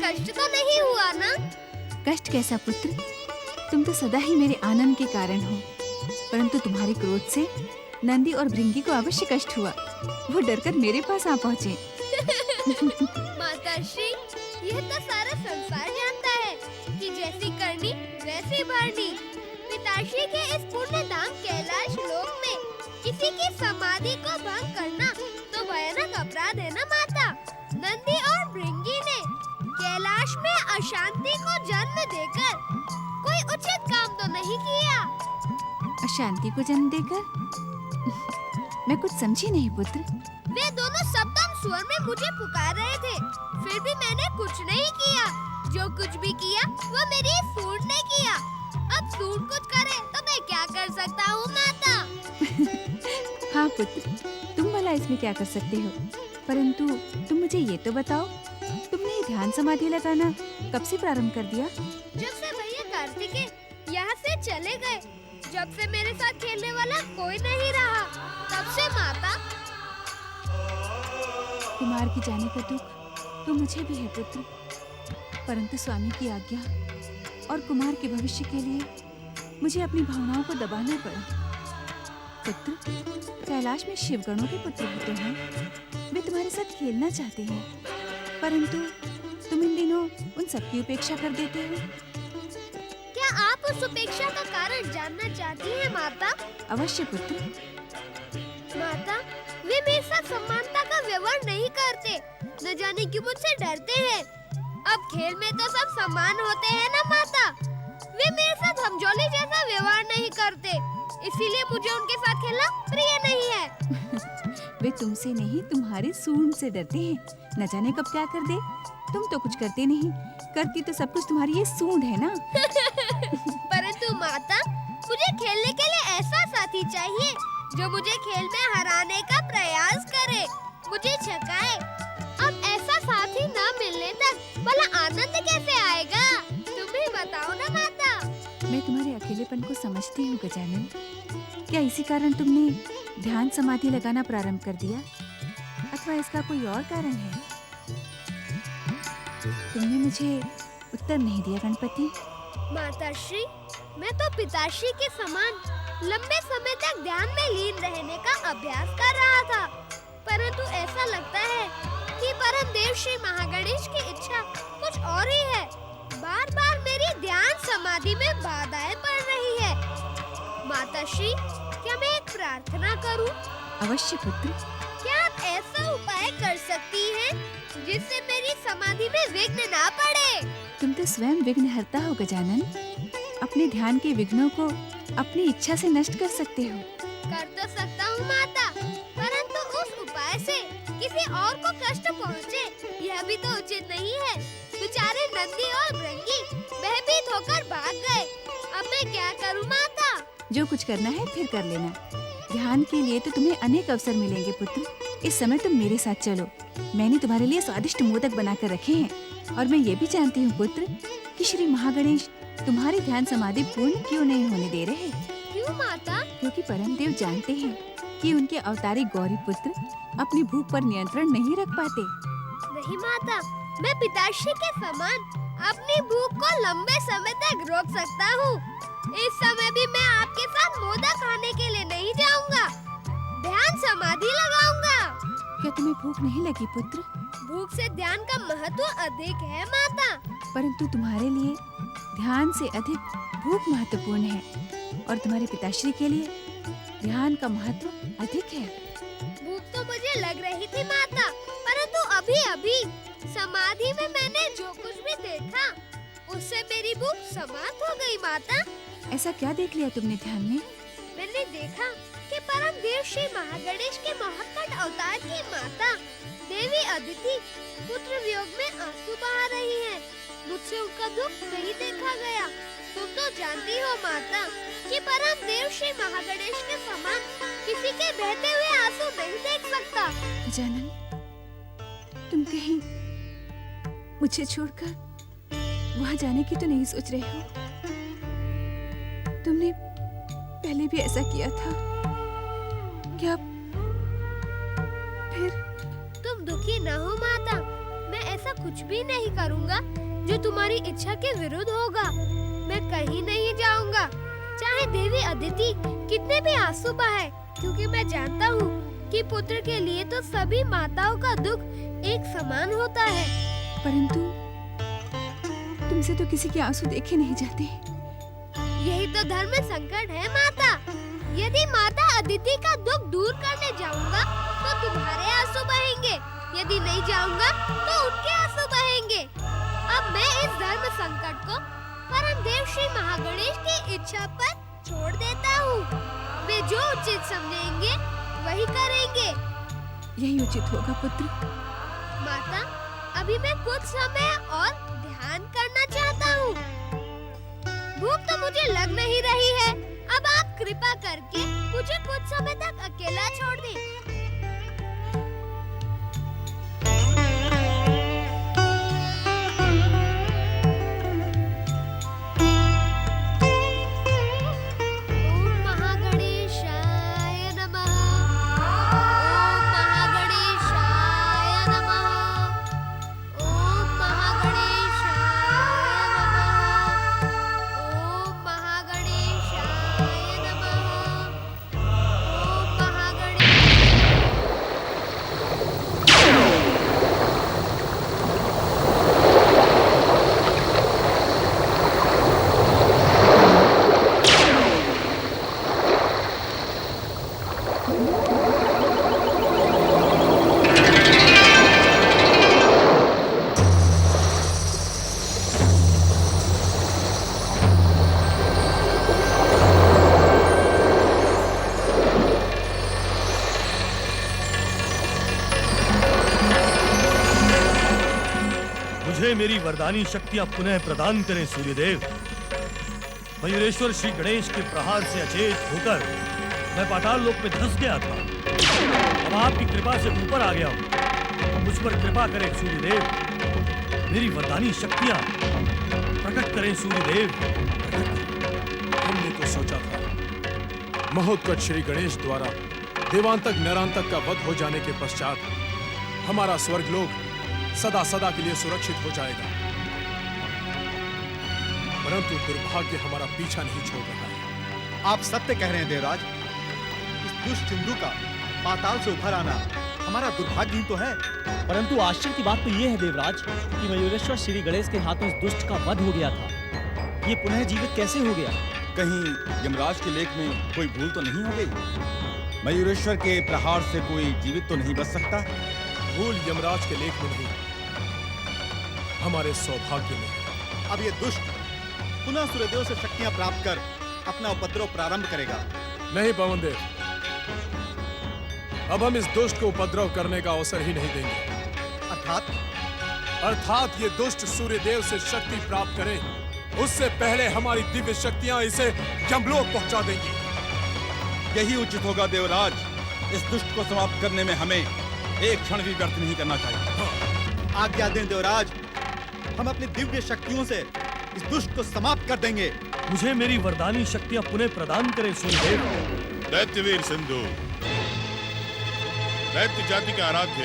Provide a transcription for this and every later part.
कष्ट तो नहीं हुआ ना? कष्ट कैसा पुत्र, तुम तो सदा ही मेरे आनंद के कारण हो। परंतु तुम्हारे क्रोध से नंदी और भृंगी को अवश्य कष्ट हुआ। वो डरकर मेरे पास आ पहुँचे। माताश्री, यह तो सारा संसार जानता है कि जैसी करनी वैसी भरनी। पिताश्री के इस पुण्य धाम कैलाश लोक में किसी की समाधि को भंग करना तो भयानक अपराध है ना माता। नंदी और भृंगी ने कैलाश में अशांति को जन्म देकर कोई उचित काम तो नहीं किया। अशांति को जन्म देकर? मैं कुछ समझी नहीं पुत्र। वे दोनों सप्तम स्वर में मुझे पुकार रहे थे, फिर भी मैंने कुछ नहीं किया। जो कुछ भी किया वो मेरी सूंड ने किया। अब सूंड कुछ करे तो मैं क्या कर सकता हूँ माता? हाँ पुत्र, तुम भला इसमें क्या कर सकते हो। परंतु तुम मुझे ये तो बताओ, तुमने ये ध्यान समाधि लगाना कब से प्रारंभ कर दिया? जब से भैया कार्तिकेय यहाँ से चले गए, जब से मेरे साथ खेलने वाला कोई नहीं रहा, तब से माता। कुमार की जाने का दुख तो मुझे भी है पुत्र, परंतु स्वामी की आज्ञा और कुमार के भविष्य के लिए मुझे अपनी भावनाओं को दबाना पड़ा। पुत्र, कैलाश में शिवगणों के पुत्र होते हैं, वे तुम्हारे साथ खेलना चाहते हैं, परंतु तुम इन दिनों उन सबकी उपेक्षा कर देते हो। क्या आप उस उपेक्षा का कारण जानना चाहती हैं माता? अवश्य पुत्र। माता, वे मेरे साथ समानता का व्यवहार नहीं करते, न जाने क्यों मुझसे डरते हैं। अब खेल में तो सब समान होते हैं ना माता। वे मेरे साथ हमजोली जैसा व्यवहार नहीं करते, इसीलिए मुझे उनके साथ खेलना प्रिय नहीं है। वे तुमसे नहीं, तुम्हारी सूंड से डरते हैं। न जाने कब क्या कर दे। तुम तो कुछ करते नहीं, करती तो सब कुछ तुम्हारी ये सूंड है ना। परंतु माता, मुझे खेलने के लिए ऐसा साथी चाहिए जो मुझे खेल में हराने का प्रयास करे, मुझे छकाए। अब ऐसा साथी न मिलने तक भला आनंद कैसे आएगा? तुम ही बताओ ना माता। मैं तुम्हारे अकेलेपन को समझती हूँ गजानन। क्या इसी कारण तुमने ध्यान समाधि लगाना प्रारंभ कर दिया, अथवा इसका कोई और कारण है? तुमने मुझे उत्तर नहीं दिया गणपति। माताश्री, मैं तो पिताश्री के समान लंबे समय तक ध्यान में लीन रहने का अभ्यास कर रहा था, परंतु ऐसा लगता है कि परम देव श्री महागणेश की इच्छा कुछ और ही है। बार बार मेरी ध्यान समाधि में बाधाएं पड़ रही है। माताश्री, क्या मैं एक प्रार्थना करूं? अवश्य पुत्र। क्या आप ऐसा उपाय कर सकती हैं जिससे मेरी समाधि में विघ्न ना पड़े? तुम तो स्वयं विघ्नहर्ता हो गजानन। अपने ध्यान के विघ्नों को अपनी इच्छा से नष्ट कर सकते हो। कर तो सकता हूँ माता, परंतु उस उपाय से किसी और को कष्ट पहुँचे, यह भी तो उचित नहीं है। बेचारे नंदी और भृंगी भयभीत होकर भाग गए। अब मैं क्या करूँ माता? जो कुछ करना है फिर कर लेना। ध्यान के लिए तो तुम्हें अनेक अवसर मिलेंगे पुत्र। इस समय तुम मेरे साथ चलो। मैंने तुम्हारे लिए स्वादिष्ट मोदक बनाकर रखे हैं, और मैं ये भी जानती हूँ पुत्र कि श्री महागणेश तुम्हारी ध्यान समाधि पूर्ण क्यों नहीं होने दे रहे। क्यों माता? क्योंकि परम देव जानते हैं कि उनके अवतारी गौरी पुत्र अपनी भूख पर नियंत्रण नहीं रख पाते। नहीं माता, मैं पिताश्री के समान अपनी भूख को लंबे समय तक रोक सकता हूँ। इस समय भी मैं आपके साथ मोदक खाने के लिए नहीं जाऊंगा, ध्यान समाधि लगाऊंगा। क्या तुम्हें भूख नहीं लगी पुत्र? भूख से ध्यान का महत्व अधिक है माता। परंतु तुम्हारे लिए ध्यान से अधिक भूख महत्वपूर्ण है, और तुम्हारे पिताश्री के लिए ध्यान का महत्व अधिक है। भूख तो मुझे लग रही थी माता, परंतु अभी अभी समाधि में मैंने जो कुछ भी देखा उससे मेरी भूख समाप्त हो गई माता। ऐसा क्या देख लिया तुमने ध्यान में? मैंने देखा कि परम देव श्री महागणेश के महत्कट अवतार की माता देवी अदिति पुत्र वियोग में आंसू बहा रही हैं। मुझसे उनका दुख नहीं देखा गया। तुम तो जानती हो माता कि परम देव श्री महागणेश के समान किसी के बहते हुए आंसू नहीं देख सकता। गजानन, तुम कहीं मुझे छोड़कर वहाँ जाने की तो नहीं सोच रहे हो? तुमने पहले भी ऐसा किया था, क्या फिर? तुम दुखी न हो माता, मैं ऐसा कुछ भी नहीं करूँगा जो तुम्हारी इच्छा के विरुद्ध होगा। मैं कहीं नहीं जाऊँगा, चाहे देवी अदिति कितने भी आंसू बहाए, क्योंकि मैं जानता हूँ कि पुत्र के लिए तो सभी माताओं का दुख एक समान होता है। परंतु तुमसे तो किसी के आंसू देखे नहीं जाते। यही तो धर्म संकट है माता। यदि माता अदिति का दुख दूर करने जाऊंगा तो तुम्हारे आंसू बहेंगे, यदि नहीं जाऊंगा तो उनके आंसू बहेंगे। अब मैं इस धर्म संकट को परम देव श्री महागणेश की इच्छा पर छोड़ देता हूँ। वे जो उचित समझेंगे वही करेंगे। यही उचित होगा पुत्र। माता, अभी मैं कुछ समय और ध्यान करना चाहता हूँ। भूख तो मुझे लग नहीं रही है। अब आप कृपा करके मुझे कुछ समय तक अकेला छोड़ दें। मेरी वरदानी शक्तियां पुनः प्रदान करें सूर्यदेव। मयूरेश्वर श्री गणेश के प्रहार से अचेत होकर मैं पाताल लोक में धंस गया था। अब आपकी कृपा से ऊपर आ गया हूँ। मुझ पर कृपा करें सूर्यदेव। मेरी वरदानी शक्तियां प्रकट करें सूर्यदेव। हमने तो सोचा था महोत्कट श्री गणेश द्वारा देवांतक नरांतक का वध हो जाने के पश्चात हमारा स्वर्गलोक सदा सदा के लिए सुरक्षित हो जाएगा, परंतु दुर्भाग्य हमारा पीछा नहीं छोड़ रहा है। आप सत्य कह रहे हैं देवराज। इस दुष्ट सिंधु का पाताल से उभर आना हमारा दुर्भाग्य ही तो है। परंतु आश्चर्य की बात तो ये है देवराज कि मयूरेश्वर श्री गणेश के हाथों इस दुष्ट का वध हो गया था। ये पुनः जीवित कैसे हो गया? कहीं यमराज के लेख में कोई भूल तो नहीं हो गई? मयूरेश्वर के प्रहार से कोई जीवित तो नहीं बच सकता? भूल यमराज के लेख में नहीं, हमारे सौभाग्य में। अब ये दुष्ट पुनः सूर्यदेव से शक्तियां प्राप्त कर अपना उपद्रव प्रारंभ करेगा। नहीं पवनदेव, अब हम इस दुष्ट को उपद्रव करने का अवसर ही नहीं देंगे। अर्थात ये दुष्ट सूर्यदेव से शक्ति प्राप्त करे उससे पहले हमारी दिव्य शक्तियां इसे यमलोक पहुंचा देंगी। यही उचित होगा देवराज। इस दुष्ट को समाप्त करने में हमें एक क्षण भी व्यर्थ नहीं करना चाहिए। आज्ञा दें देवराज, हम अपनी दिव्य शक्तियों से इस दुष्ट को समाप्त कर देंगे। मुझे मेरी वरदानी शक्तियां पुनः प्रदान करें सूर्यदेव। दैत्यवीर सिंधु, दैत्य जाति के आराध्य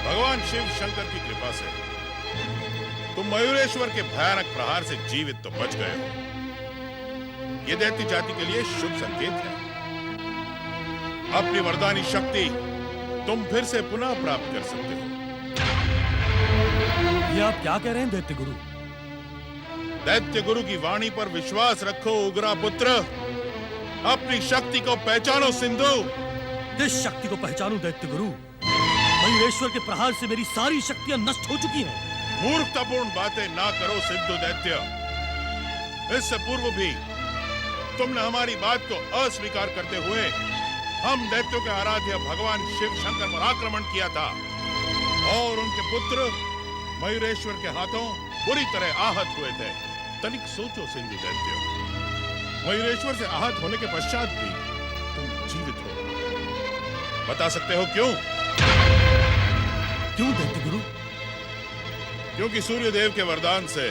भगवान शिव शंकर की कृपा से तुम मयूरेश्वर के भयानक प्रहार से जीवित तो बच गए हो। ये दैत्य जाति के लिए शुभ संकेत है। अपनी वरदानी शक्ति तुम फिर से पुनः प्राप्त कर सकते हो। ये आप क्या कह रहे हैं दैत्य गुरु? दैत्य गुरु की वाणी पर विश्वास रखो उग्रा पुत्र। अपनी शक्ति को पहचानो सिंधु। किस शक्ति को पहचानूं दैत्य गुरु? मयूरेश्वर के प्रहार से मेरी सारी शक्तियां नष्ट हो चुकी हैं। मूर्खतापूर्ण बातें ना करो सिंधु दैत्य। इससे पूर्व भी तुमने हमारी बात को अस्वीकार करते हुए हम दैत्यों के आराध्य भगवान शिव शंकर पर आक्रमण किया था और उनके पुत्र मयूरेश्वर के हाथों बुरी तरह आहत हुए थे। तनिक सोचो सिंधु दैत्य, मयूरेश्वर से आहत होने के पश्चात भी तुम जीवित हो। बता सकते हो क्यों? क्यों दैत्य गुरु? क्योंकि सूर्यदेव के वरदान से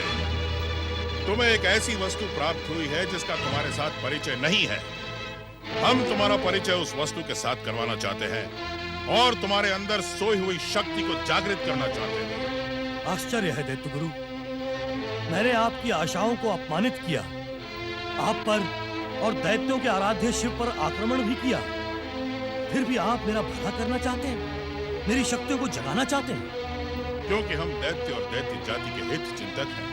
तुम्हें एक ऐसी वस्तु प्राप्त हुई है जिसका तुम्हारे साथ परिचय नहीं है। हम तुम्हारा परिचय उस वस्तु के साथ करवाना चाहते हैं और तुम्हारे अंदर सोई हुई शक्ति को जागृत करना चाहते हैं। आश्चर्य है दैत्य गुरु, मैंने आपकी आशाओं को अपमानित किया, आप पर और दैत्यों के आराध्य शिव पर आक्रमण भी किया, फिर भी आप मेरा भला करना चाहते हैं, मेरी शक्तियों को जगाना चाहते हैं। क्योंकि हम दैत्य और दैत्य जाति के हित चिंतक हैं।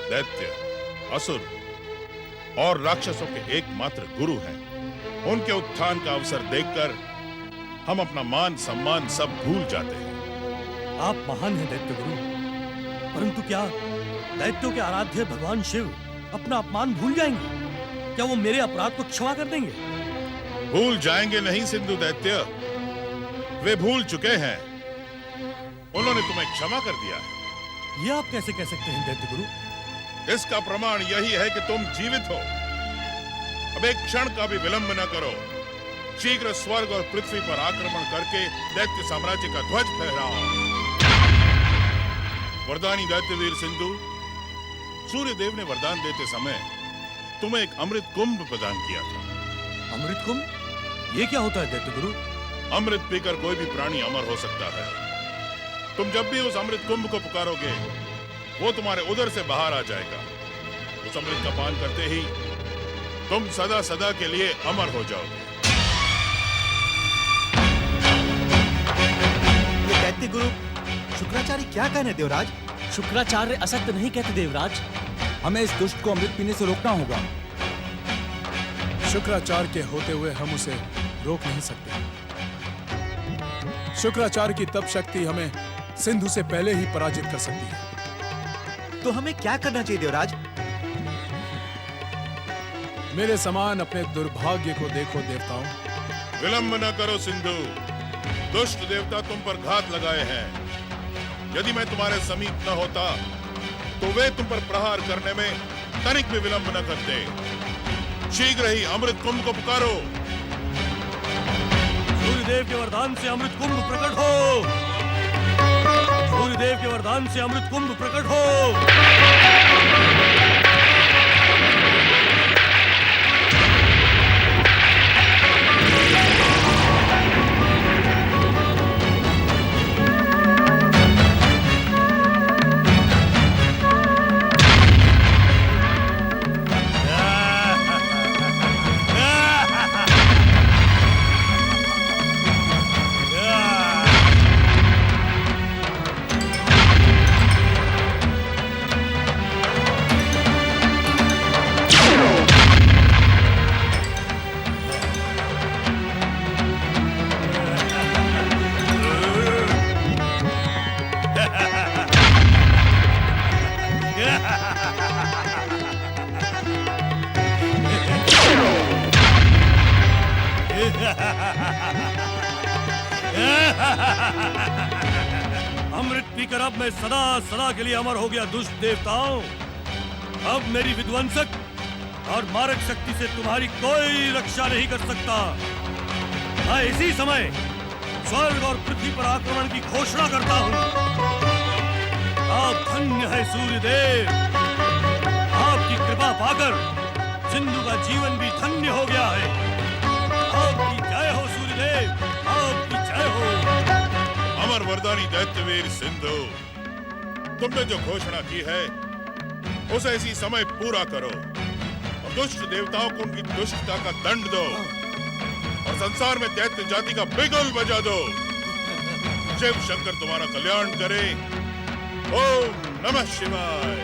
दैत्य, असुर और राक्षसों के एकमात्र गुरु हैं। उनके उत्थान का अवसर देखकर हम अपना मान सम्मान सब भूल जाते हैं। आप महान हैं दैत्य गुरु, परंतु क्या दैत्यों के आराध्य भगवान शिव अपना अपमान भूल जाएंगे? क्या वो मेरे अपराध को क्षमा कर देंगे? भूल जाएंगे नहीं सिंधु दैत्य, वे भूल चुके हैं। उन्होंने तुम्हें क्षमा कर दिया है। ये आप कैसे कह सकते हैं दैत्य गुरु? इसका प्रमाण यही है कि तुम जीवित हो। अब एक क्षण का भी विलंब न करो, शीघ्र स्वर्ग और पृथ्वी पर आक्रमण करके दैत्य साम्राज्य का ध्वज फहराओ। वरदानी दैत्यवीर सिंधु, सूर्य देव ने वरदान देते समय तुम्हें एक अमृत कुंभ प्रदान किया था। अमृत कुंभ? ये क्या होता है दैत्य गुरु? अमृत पीकर कोई भी प्राणी अमर हो सकता है। तुम जब भी उस अमृत कुंभ को पुकारोगे, वो तुम्हारे उदर से बाहर आ जाएगा। उस अमृत का पान करते ही तुम सदा सदा के लिए अमर हो जाओगे। ये दैत्य गुरु शुक्राचार्य क्या कहने देवराज? शुक्राचार्य असत्य नहीं कहते देवराज। हमें इस दुष्ट को अमृत पीने से रोकना होगा। शुक्राचार्य के होते हुए हम उसे रोक नहीं सकते। शुक्राचार्य की तप शक्ति हमें सिंधु से पहले ही पराजित कर सकती है। तो हमें क्या करना चाहिए देवराज? मेरे समान अपने दुर्भाग्य को देखो देवताओं। विलंब न करो सिंधु, दुष्ट देवता तुम पर घात लगाए हैं। यदि मैं तुम्हारे समीप न होता तो वे तुम पर प्रहार करने में तनिक भी विलंब न करते। शीघ्र ही अमृत कुंभ को पुकारो। सूर्यदेव के वरदान से अमृत कुंभ प्रकट हो। सूर्यदेव के वरदान से अमृत कुंभ प्रकट हो। अमृत पीकर अब मैं सदा सदा के लिए अमर हो गया। दुष्ट देवताओं, अब मेरी विध्वंसक और मारक शक्ति से तुम्हारी कोई रक्षा नहीं कर सकता। मैं इसी समय स्वर्ग और पृथ्वी पर आक्रमण की घोषणा करता हूँ। आप धन्य है सूर्यदेव, आपकी कृपा पाकर सिंधु का जीवन भी धन्य हो गया है। आपकी जय हो सूर्यदेव, आपकी जय हो। अमर वरदानी दैत्यवीर सिंधु, तुमने जो घोषणा की है उसे इसी समय पूरा करो और दुष्ट देवताओं को उनकी दुष्टता का दंड दो और संसार में दैत्य जाति का बिगुल बजा दो। शिव शंकर तुम्हारा कल्याण करे। ओम नमः शिवाय।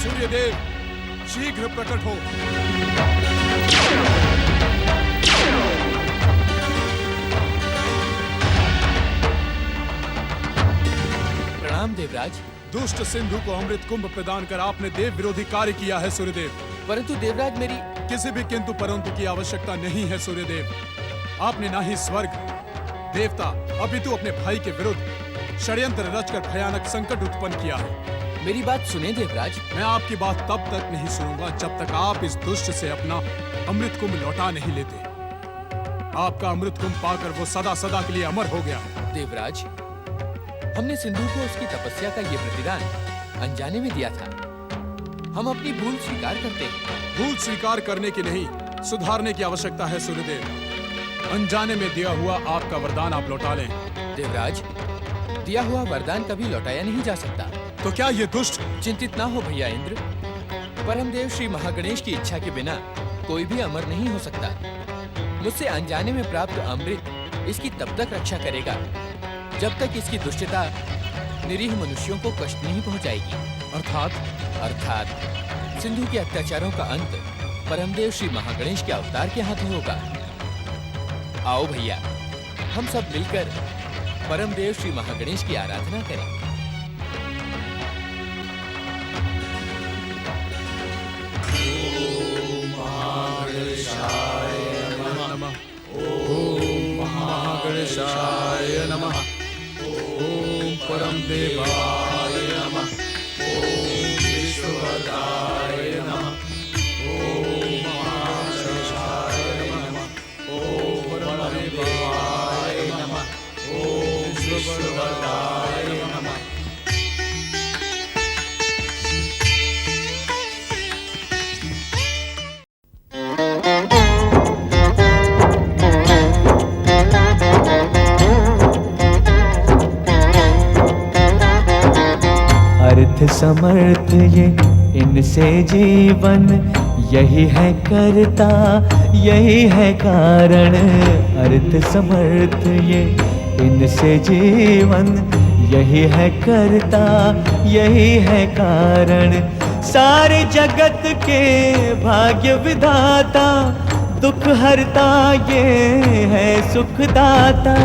सूर्यदेव शीघ्र प्रकट हो। प्रणाम देवराज। दुष्ट सिंधु को अमृत कुंभ प्रदान कर आपने देव विरोधी कार्य किया है सूर्यदेव। परंतु देवराज मेरी किसी भी किंतु परंतु की आवश्यकता नहीं है सूर्यदेव। आपने ना ही स्वर्ग देवता अपितु अपने भाई के विरुद्ध षड्यंत्र रचकर भयानक संकट उत्पन्न किया है। मेरी बात सुने देवराज। मैं आपकी बात तब तक नहीं सुनूंगा जब तक आप इस दुष्ट से अपना अमृत कुंभ लौटा नहीं लेते। आपका अमृत कुंभ पाकर वो सदा सदा के लिए अमर हो गया है। देवराज हमने सिंधु को उसकी तपस्या का ये प्रतिदान अनजाने में दिया था। हम अपनी भूल स्वीकार करते हैं। भूल स्वीकार करने की नहीं, सुधारने की आवश्यकता है सूर्यदेव। अनजाने में दिया हुआ आपका वरदान आप लौटा लें। देवराज, दिया हुआ वरदान कभी लौटाया नहीं जा सकता। तो क्या ये दुष्ट? चिंतित ना हो भैया इंद्र। परमदेव श्री महागणेश की इच्छा के बिना कोई भी अमर नहीं हो सकता। मुझसे अनजाने में प्राप्त अमृत इसकी तब तक रक्षा करेगा जब तक इसकी दुष्टता निरीह मनुष्यों को कष्ट नहीं पहुंचाएगी। अर्थात सिंधु के अत्याचारों का अंत परमदेव श्री महागणेश के अवतार के हाथों होगा। आओ भैया, हम सब मिलकर परमदेव श्री महागणेश की आराधना करें। महागणेशाय नमः। ओम परम देवाय नमः। ओम विश्ववदाय नमः। ओम महागणेशाय नमः। ओम परम देवाय नमः। ओम विश्ववदाय नमः। अर्थ समर्थ ये इनसे जीवन, यही है करता यही है कारण। अर्थ समर्थ ये इनसे जीवन, यही है करता यही है कारण। सारे जगत के भाग्य विधाता, दुख हरता ये है सुखदाता।